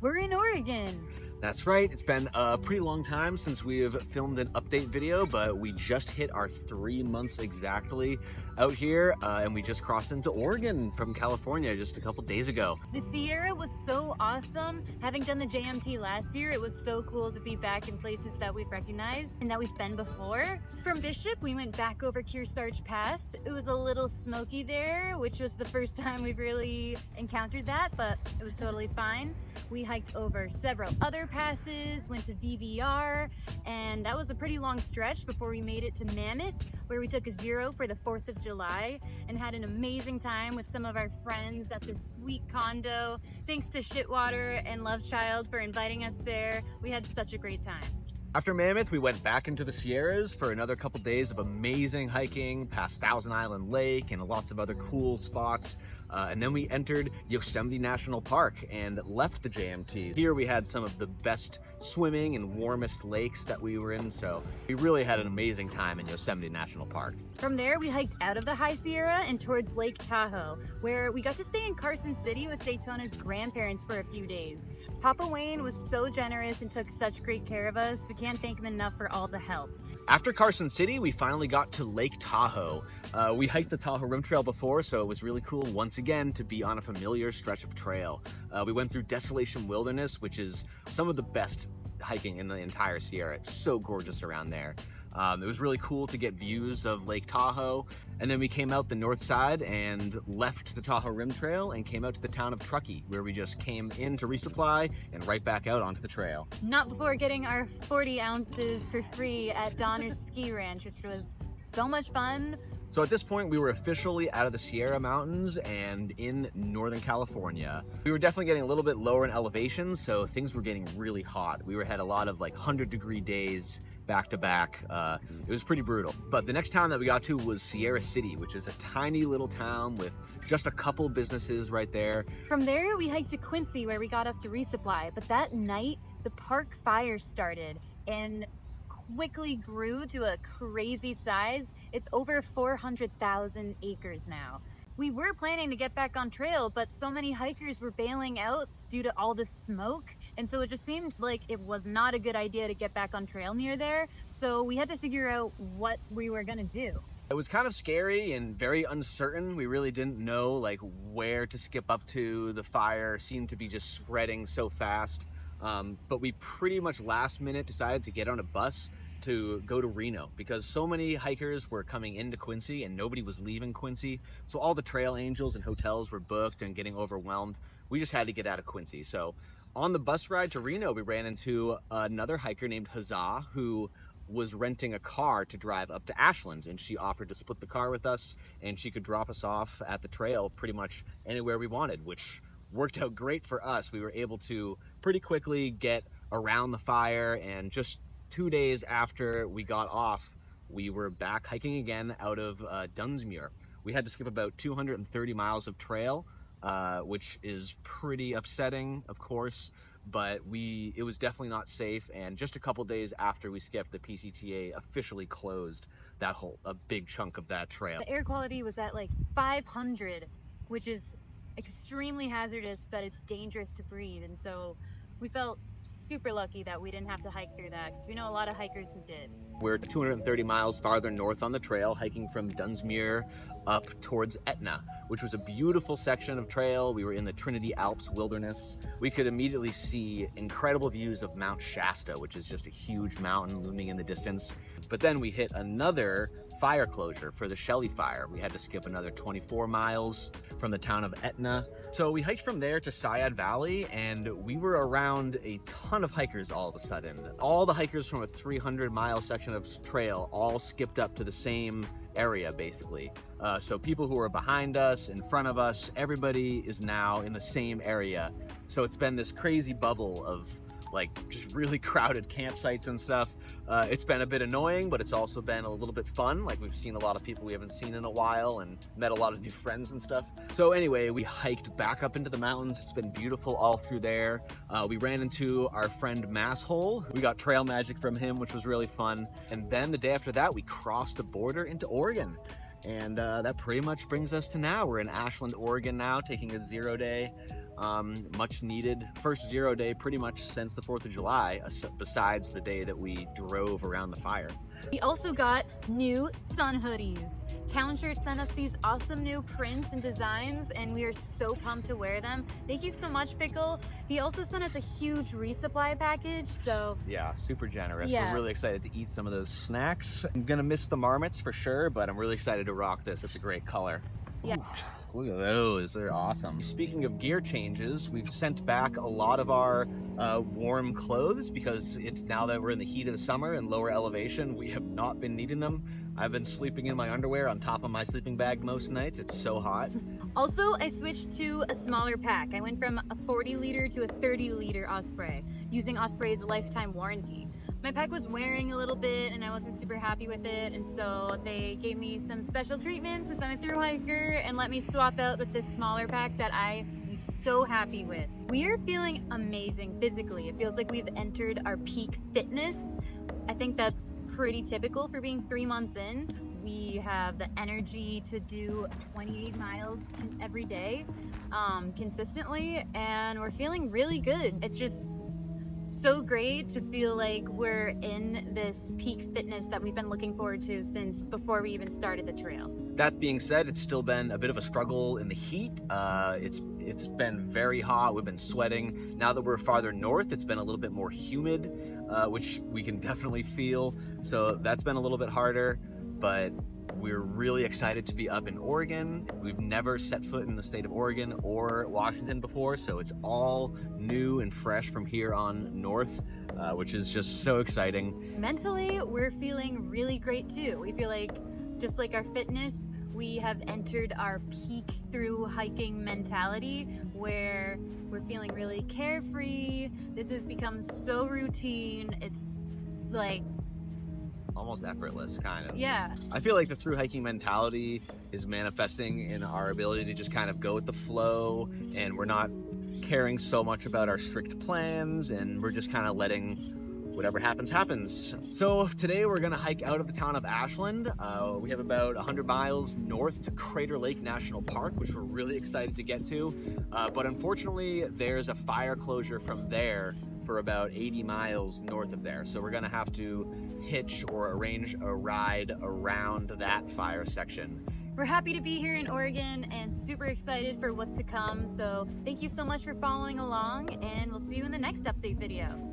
We're in Oregon. That's right, it's been a pretty long time since we have filmed an update video, but we just hit our 3 months exactly out here, and we just crossed into Oregon from California just a couple days ago. The Sierra was so awesome. Having done the JMT last year, it was so cool to be back in places that we've recognized and that we've been before. From Bishop, we went back over Kearsarge Pass. It was a little smoky there, which was the first time we've really encountered that, but it was totally fine. We hiked over several other passes, went to VVR, and that was a pretty long stretch before we made it to Mammoth, where we took a zero for the 4th of July and had an amazing time with some of our friends at this sweet condo. Thanks to Shitwater and Lovechild for inviting us there. We had such a great time. After Mammoth, we went back into the Sierras for another couple days of amazing hiking past Thousand Island Lake and lots of other cool spots. And then we entered Yosemite National Park and left the JMT. Here we had some of the best swimming and warmest lakes that we were in, so we really had an amazing time in Yosemite National Park. From there, we hiked out of the High Sierra and towards Lake Tahoe, where we got to stay in Carson City with Daytona's grandparents for a few days. Papa Wayne was so generous and took such great care of us. We can't thank him enough for all the help. After Carson City, we finally got to Lake Tahoe. We hiked the Tahoe Rim Trail before, so it was really cool once again to be on a familiar stretch of trail. We went through Desolation Wilderness, which is some of the best hiking in the entire Sierra. It's so gorgeous around there. It was really cool to get views of Lake Tahoe, and then we came out the north side and left the Tahoe Rim Trail and came out to the town of Truckee, where we just came in to resupply and right back out onto the trail. Not before getting our 40 ounces for free at Donner's Ski Ranch, which was so much fun. So at this point, we were officially out of the Sierra Mountains and in Northern California. We were definitely getting a little bit lower in elevation, so things were getting really hot. We had a lot of like 100-degree days back to back. It was pretty brutal. But the next town that we got to was Sierra City, which is a tiny little town with just a couple businesses right there. From there, we hiked to Quincy, where we got up to resupply. But that night, the park fire started and quickly grew to a crazy size. It's over 400,000 acres now. We were planning to get back on trail, but so many hikers were bailing out due to all the smoke, and so it just seemed like it was not a good idea to get back on trail near there, so we had to figure out what we were gonna do. It was kind of scary and very uncertain. We really didn't know like where to skip up to. The fire seemed to be just spreading so fast, but we pretty much last minute decided to get on a bus to go to Reno because so many hikers were coming into Quincy and nobody was leaving Quincy. So all the trail angels and hotels were booked and getting overwhelmed. We just had to get out of Quincy. So on the bus ride to Reno, we ran into another hiker named Huzzah who was renting a car to drive up to Ashland, and she offered to split the car with us and she could drop us off at the trail pretty much anywhere we wanted, which worked out great for us. We were able to pretty quickly get around the fire, and just 2 days after we got off, we were back hiking again out of Dunsmuir. We had to skip about 230 miles of trail, which is pretty upsetting, of course, but it was definitely not safe. And just a couple days after we skipped, the PCTA officially closed a big chunk of that trail. The air quality was at like 500, which is extremely hazardous, that it's dangerous to breathe, and so we felt super lucky that we didn't have to hike through that, because we know a lot of hikers who did. We're 230 miles farther north on the trail, hiking from Dunsmuir up towards Etna, which was a beautiful section of trail. We were in the Trinity Alps wilderness. We could immediately see incredible views of Mount Shasta, which is just a huge mountain looming in the distance. But then we hit another fire closure for the Shelley Fire. We had to skip another 24 miles from the town of Etna. So we hiked from there to Sayad Valley, and we were around a ton of hikers all of a sudden. All the hikers from a 300-mile section of trail all skipped up to the same area, basically. So people who were behind us, in front of us, everybody is now in the same area. So it's been this crazy bubble of like just really crowded campsites and stuff. It's been a bit annoying, but it's also been a little bit fun. Like, we've seen a lot of people we haven't seen in a while and met a lot of new friends and stuff. So anyway, we hiked back up into the mountains. It's been beautiful all through there. We ran into our friend Masshole. We got trail magic from him, which was really fun. And then the day after that, we crossed the border into Oregon. And that pretty much brings us to now. We're in Ashland, Oregon now, taking a 0-day Much needed first 0 day pretty much since the 4th of July, besides the day that we drove around the fire. We also got new sun hoodies. Town Shirt sent us these awesome new prints and designs, and we are so pumped to wear them. Thank you so much, Pickle. He also sent us a huge resupply package, so yeah, super generous. Yeah. We're really excited to eat some of those snacks. I'm gonna miss the marmots for sure, but I'm really excited to rock this. It's a great color. Yeah. Ooh, look at those, they're awesome. Speaking of gear changes, we've sent back a lot of our warm clothes because it's now that we're in the heat of the summer and lower elevation, we have not been needing them. I've been sleeping in my underwear on top of my sleeping bag most nights. It's so hot. Also, I switched to a smaller pack. I went from a 40 liter to a 30 liter Osprey, using Osprey's lifetime warranty. My pack was wearing a little bit and I wasn't super happy with it, and so they gave me some special treatment since I'm a thru hiker and let me swap out with this smaller pack that I am so happy with. We are feeling amazing physically. It feels like we've entered our peak fitness. I think that's pretty typical for being 3 months in. We have the energy to do 28 miles every day consistently, and we're feeling really good. It's just so great to feel like we're in this peak fitness that we've been looking forward to since before we even started the trail. That being said, it's still been a bit of a struggle in the heat. It's been very hot. We've been sweating. Now that we're farther north, it's been a little bit more humid, which we can definitely feel. So that's been a little bit harder, but we're really excited to be up in Oregon. We've never set foot in the state of Oregon or Washington before, so it's all new and fresh from here on north, which is just so exciting. Mentally, we're feeling really great too. We feel like, just like our fitness, we have entered our peak through hiking mentality where we're feeling really carefree. This has become so routine. It's like almost effortless, kind of. Yeah. I feel like the thru hiking mentality is manifesting in our ability to just kind of go with the flow, and we're not caring so much about our strict plans, and we're just kind of letting whatever happens happens. So today we're gonna hike out of the town of Ashland. We have about 100 miles north to Crater Lake National Park, which we're really excited to get to. But unfortunately, there's a fire closure from there for about 80 miles north of there. So we're gonna have to hitch or arrange a ride around that fire section. We're happy to be here in Oregon and super excited for what's to come. So thank you so much for following along, and we'll see you in the next update video.